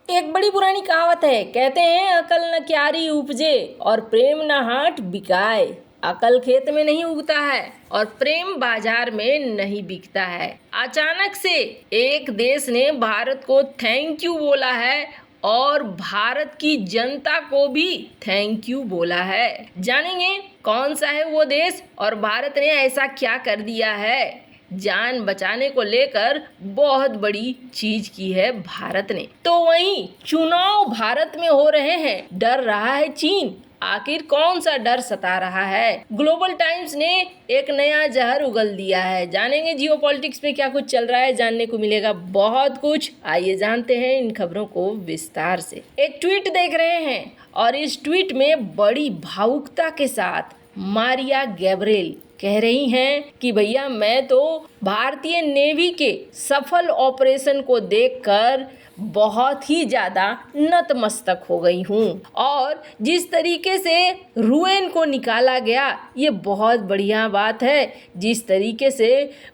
एक बड़ी पुरानी कहावत है, कहते हैं अकल न क्यारी उपजे और प्रेम न हाट बिकाए। अकल खेत में नहीं उगता है और प्रेम बाजार में नहीं बिकता है। अचानक से एक देश ने भारत को थैंक यू बोला है और भारत की जनता को भी थैंक यू बोला है। जानेंगे कौन सा है वो देश और भारत ने ऐसा क्या कर दिया है। जान बचाने को लेकर बहुत बड़ी चीज की है भारत ने। तो वहीं चुनाव भारत में हो रहे हैं, डर रहा है चीन। आखिर कौन सा डर सता रहा है? ग्लोबल टाइम्स ने एक नया जहर उगल दिया है। जानेंगे जियोपॉलिटिक्स में क्या कुछ चल रहा है, जानने को मिलेगा बहुत कुछ। आइए जानते हैं इन खबरों को विस्तार से। एक ट्वीट देख रहे हैं और इस ट्वीट में बड़ी भावुकता के साथ मारिया गैब्रियल कह रही हैं कि भैया मैं तो भारतीय नेवी के सफल ऑपरेशन को देखकर बहुत ही ज़्यादा नतमस्तक हो गई हूँ और जिस तरीके से रुएन को निकाला गया ये बहुत बढ़िया बात है। जिस तरीके से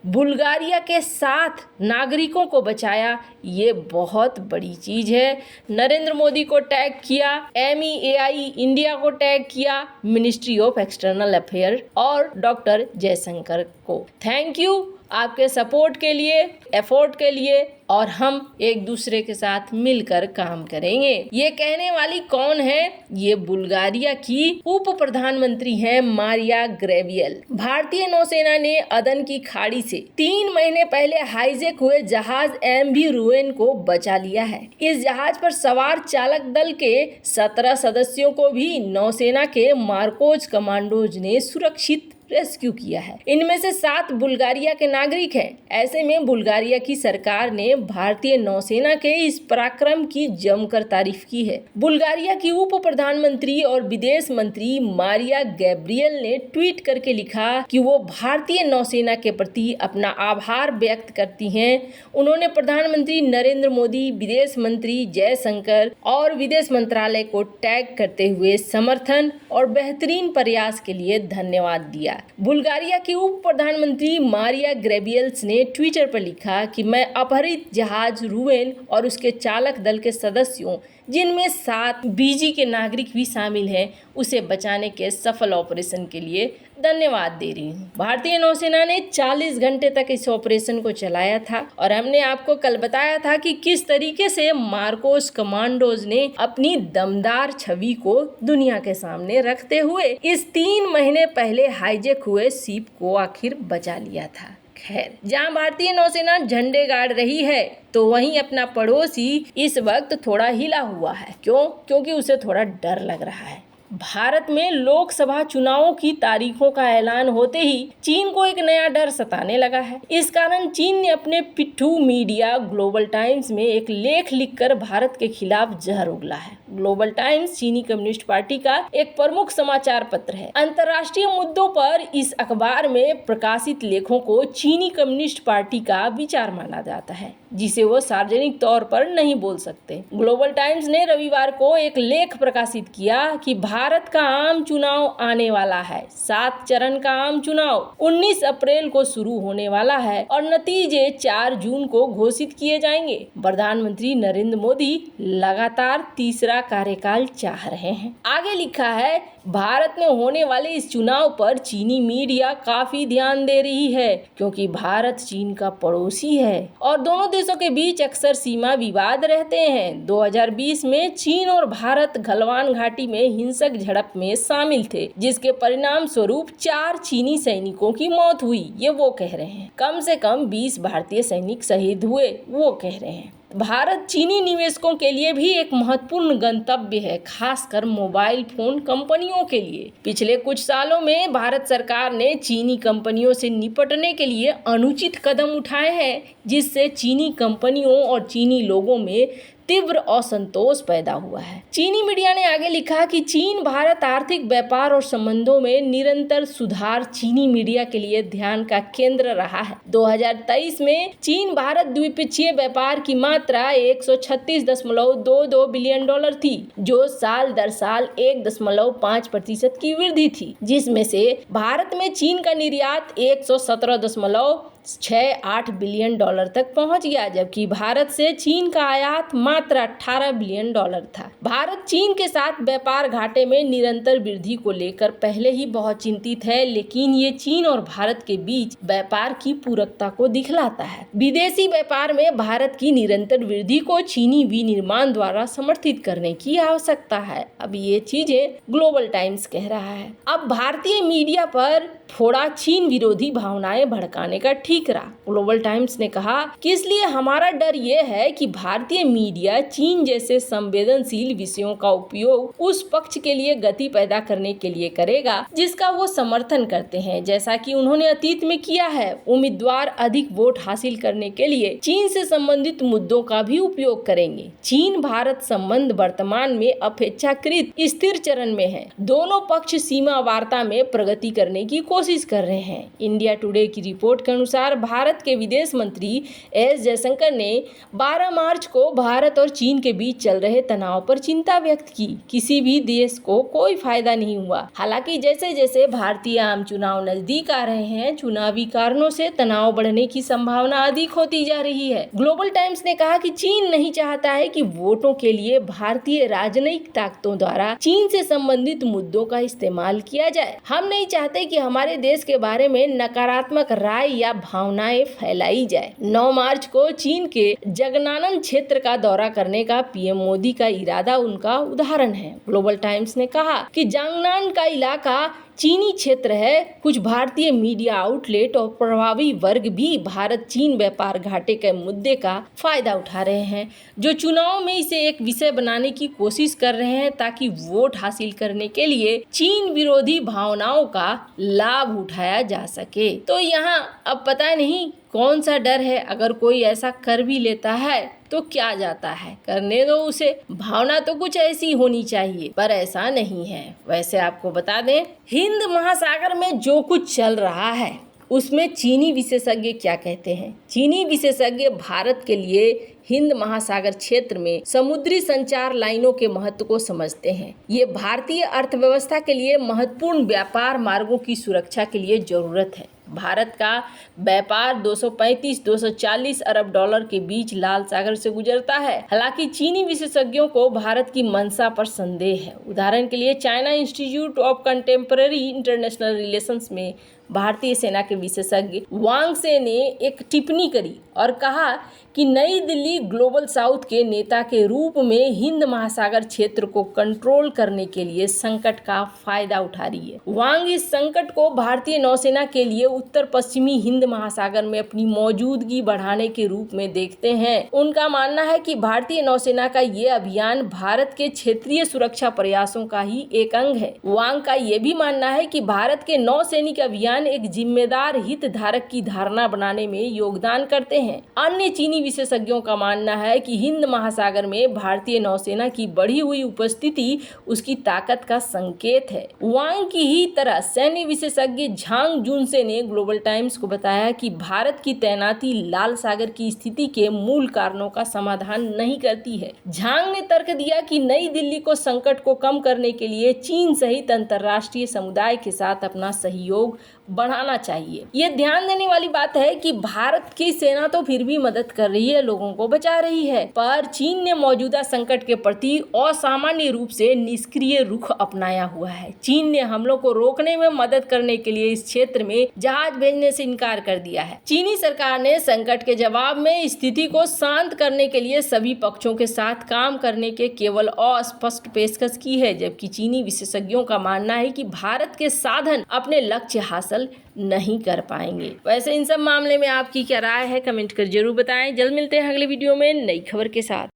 बुल्गारिया के 7 नागरिकों को बचाया ये बहुत बड़ी चीज़ है। नरेंद्र मोदी को टैग किया, MEAI इंडिया को टैग किया, मिनिस्ट्री ऑफ एक्सटर्नल अफेयर और डॉक्टर जयशंकर को। थैंक यू आपके सपोर्ट के लिए, एफर्ट के लिए और हम एक दूसरे के साथ मिलकर काम करेंगे। ये कहने वाली कौन है? ये बुल्गारिया की उप प्रधानमंत्री हैं मारिया गैब्रियल। भारतीय नौसेना ने अदन की खाड़ी से 3 महीने पहले हाईजैक हुए जहाज MV रुएन को बचा लिया है। इस जहाज पर सवार चालक दल के 17 सदस्यों को भी नौसेना के मार्कोज कमांडोज ने सुरक्षित रेस्क्यू किया है। इनमें से 7 बुल्गारिया के नागरिक हैं। ऐसे में बुल्गारिया की सरकार ने भारतीय नौसेना के इस पराक्रम की जमकर तारीफ की है। बुल्गारिया की उप प्रधानमंत्री और विदेश मंत्री मारिया गैब्रियल ने ट्वीट करके लिखा कि वो भारतीय नौसेना के प्रति अपना आभार व्यक्त करती हैं। उन्होंने प्रधानमंत्री नरेंद्र मोदी, विदेश मंत्री जयशंकर और विदेश मंत्रालय को टैग करते हुए समर्थन और बेहतरीन प्रयास के लिए धन्यवाद दिया। बुल्गारिया की उप प्रधानमंत्री मारिया गैब्रियल ने ट्विटर पर लिखा कि मैं अपहरित जहाज रुएन और उसके चालक दल के सदस्यों, जिनमें 7 बीजी के नागरिक भी शामिल हैं, उसे बचाने के सफल ऑपरेशन के लिए धन्यवाद दे रही हूँ। भारतीय नौसेना ने 40 घंटे तक इस ऑपरेशन को चलाया था और हमने आपको कल बताया था कि किस तरीके से मार्कोस कमांडोज ने अपनी दमदार छवि को दुनिया के सामने रखते हुए इस 3 महीने पहले हाईजैक हुए शिप को आखिर बचा लिया था। खैर, जहां भारतीय नौसेना झंडे गाड़ रही है तो वहीं अपना पड़ोसी इस वक्त थोड़ा हिला हुआ है। क्यों? क्योंकि उसे थोड़ा डर लग रहा है। भारत में लोकसभा चुनावों की तारीखों का ऐलान होते ही चीन को एक नया डर सताने लगा है। इस कारण चीन ने अपने पिट्ठू मीडिया ग्लोबल टाइम्स में एक लेख लिखकर भारत के खिलाफ जहर उगला है। ग्लोबल टाइम्स चीनी कम्युनिस्ट पार्टी का एक प्रमुख समाचार पत्र है। अंतर्राष्ट्रीय मुद्दों पर इस अखबार में प्रकाशित लेखों को चीनी कम्युनिस्ट पार्टी का विचार माना जाता है, जिसे वो सार्वजनिक तौर पर नहीं बोल सकते। ग्लोबल टाइम्स ने रविवार को एक लेख प्रकाशित किया कि भारत का आम चुनाव आने वाला है। 7 चरण का आम चुनाव 19 अप्रैल को शुरू होने वाला है और नतीजे 4 जून को घोषित किए जाएंगे। प्रधानमंत्री नरेंद्र मोदी लगातार तीसरा कार्यकाल चाह रहे हैं। आगे लिखा है, भारत में होने वाले इस चुनाव पर चीनी मीडिया काफी ध्यान दे रही है क्योंकि भारत चीन का पड़ोसी है और दोनों देशों के बीच अक्सर सीमा विवाद रहते हैं। 2020 में चीन और भारत गलवान घाटी में हिंसक झड़प में शामिल थे, जिसके परिणाम स्वरूप 4 चीनी सैनिकों की मौत हुई। ये वो कह रहे हैं। कम से कम 20 भारतीय सैनिक शहीद हुए, वो कह रहे हैं। भारत चीनी निवेशकों के लिए भी एक महत्वपूर्ण गंतव्य है, खासकर मोबाइल फोन कंपनियों के लिए। पिछले कुछ सालों में भारत सरकार ने चीनी कंपनियों से निपटने के लिए अनुचित कदम उठाए हैं, जिससे चीनी कंपनियों और चीनी लोगों में तीव्र असंतोष पैदा हुआ है। चीनी मीडिया ने आगे लिखा कि चीन भारत आर्थिक व्यापार और संबंधों में निरंतर सुधार चीनी मीडिया के लिए ध्यान का केंद्र रहा है। 2023 में चीन भारत द्विपक्षीय व्यापार की मात्रा 136.22 बिलियन डॉलर थी, जो साल दर साल 1.5% की वृद्धि थी, जिसमें से भारत में चीन का निर्यात 117 6-8 बिलियन डॉलर तक पहुंच गया, जबकि भारत से चीन का आयात मात्र 18 बिलियन डॉलर था। भारत चीन के साथ व्यापार घाटे में निरंतर वृद्धि को लेकर पहले ही बहुत चिंतित है, लेकिन ये चीन और भारत के बीच व्यापार की पूरकता को दिखलाता है। विदेशी व्यापार में भारत की निरंतर वृद्धि को चीनी विनिर्माण द्वारा समर्थित करने की आवश्यकता है। अब ये चीजें ग्लोबल टाइम्स कह रहा है। अब भारतीय मीडिया पर फोड़ा चीन विरोधी भावनाएं भड़काने का ठीकरा। ग्लोबल टाइम्स ने कहा कि इसलिए हमारा डर ये है कि भारतीय मीडिया चीन जैसे संवेदनशील विषयों का उपयोग उस पक्ष के लिए गति पैदा करने के लिए करेगा जिसका वो समर्थन करते हैं, जैसा कि उन्होंने अतीत में किया है। उम्मीदवार अधिक वोट हासिल करने के लिए चीन से संबंधित मुद्दों का भी उपयोग करेंगे। चीन भारत संबंध वर्तमान में अपेक्षाकृत स्थिर चरण में है। दोनों पक्ष सीमा वार्ता में प्रगति करने की कोशिश कर रहे हैं। इंडिया टुडे की रिपोर्ट के अनुसार भारत के विदेश मंत्री एस जयशंकर ने 12 मार्च को भारत और चीन के बीच चल रहे तनाव पर चिंता व्यक्त की। किसी भी देश को कोई फायदा नहीं हुआ। हालांकि जैसे जैसे भारतीय आम चुनाव नजदीक आ रहे हैं, चुनावी कारणों से तनाव बढ़ने की संभावना अधिक होती जा रही है। ग्लोबल टाइम्स ने कहा कि चीन नहीं चाहता है कि वोटों के लिए भारतीय राजनयिक ताकतों द्वारा चीन से संबंधित मुद्दों का इस्तेमाल किया जाए। हम नहीं चाहते कि हमारे देश के बारे में नकारात्मक राय या भावनाएं फैलाई जाए। 9 मार्च को चीन के जगनानन क्षेत्र का दौरा करने का पीएम मोदी का इरादा उनका उदाहरण है। ग्लोबल टाइम्स ने कहा कि जांगनान का इलाका चीनी क्षेत्र है। कुछ भारतीय मीडिया आउटलेट और प्रभावी वर्ग भी भारत चीन व्यापार घाटे के मुद्दे का फायदा उठा रहे हैं, जो चुनाव में इसे एक विषय बनाने की कोशिश कर रहे हैं ताकि वोट हासिल करने के लिए चीन विरोधी भावनाओं का लाभ उठाया जा सके। तो यहाँ अब पता नहीं कौन सा डर है। अगर कोई ऐसा कर भी लेता है तो क्या जाता है, करने दो उसे। भावना तो कुछ ऐसी होनी चाहिए, पर ऐसा नहीं है। वैसे आपको बता दें, हिंद महासागर में जो कुछ चल रहा है उसमें चीनी विशेषज्ञ क्या कहते हैं। चीनी विशेषज्ञ भारत के लिए हिंद महासागर क्षेत्र में समुद्री संचार लाइनों के महत्व को समझते हैं। ये भारतीय अर्थव्यवस्था के लिए महत्वपूर्ण व्यापार मार्गों की सुरक्षा के लिए जरूरत है। भारत का व्यापार 235-240 अरब डॉलर के बीच लाल सागर से गुजरता है। हालांकि चीनी विशेषज्ञों को भारत की मंशा पर संदेह है। उदाहरण के लिए China institute of contemporary international relations में भारतीय सेना के विशेषज्ञ वांग से ने एक टिप्पणी करी और कहा कि नई दिल्ली ग्लोबल साउथ के नेता के रूप में हिंद महासागर क्षेत्र को कंट्रोल करने के लिए संकट का फायदा उठा रही है। वांग इस संकट को भारतीय नौसेना के लिए उत्तर पश्चिमी हिंद महासागर में अपनी मौजूदगी बढ़ाने के रूप में देखते हैं। उनका मानना है कि भारतीय नौसेना का ये अभियान भारत के क्षेत्रीय सुरक्षा प्रयासों का ही एक अंग है। वांग का ये भी मानना है कि भारत के नौसैनिक अभियान एक जिम्मेदार हितधारक की धारणा बनाने में योगदान करते हैं। अन्य चीनी विशेषज्ञों का मानना है कि हिंद महासागर में भारतीय नौसेना की बढ़ी हुई उपस्थिति उसकी ताकत का संकेत है। वांग की ही तरह सैन्य विशेषज्ञ झांग जुनसे ने ग्लोबल टाइम्स को बताया कि भारत की तैनाती लाल सागर की स्थिति के मूल कारणों का समाधान नहीं करती है। झांग ने तर्क दिया कि नई दिल्ली को संकट को कम करने के लिए चीन सहित अंतर्राष्ट्रीय समुदाय के साथ अपना सहयोग बढ़ाना चाहिए। ये ध्यान देने वाली बात है कि भारत की सेना तो फिर भी मदद कर रही है, लोगों को बचा रही है, पर चीन ने मौजूदा संकट के प्रति असामान्य रूप से निष्क्रिय रुख अपनाया हुआ है। चीन ने हमलों को रोकने में मदद करने के लिए इस क्षेत्र में जहाज भेजने से इनकार कर दिया है। चीनी सरकार ने संकट के जवाब में स्थिति को शांत करने के लिए सभी पक्षों के साथ काम करने के केवल अस्पष्ट पेशकश की है, जबकि चीनी विशेषज्ञों का मानना है कि भारत के साधन अपने लक्ष्य हासिल नहीं कर पाएंगे। वैसे इन सब मामले में आपकी क्या राय है, कमेंट कर जरूर बताएं। जल्द मिलते हैं अगले वीडियो में नई खबर के साथ।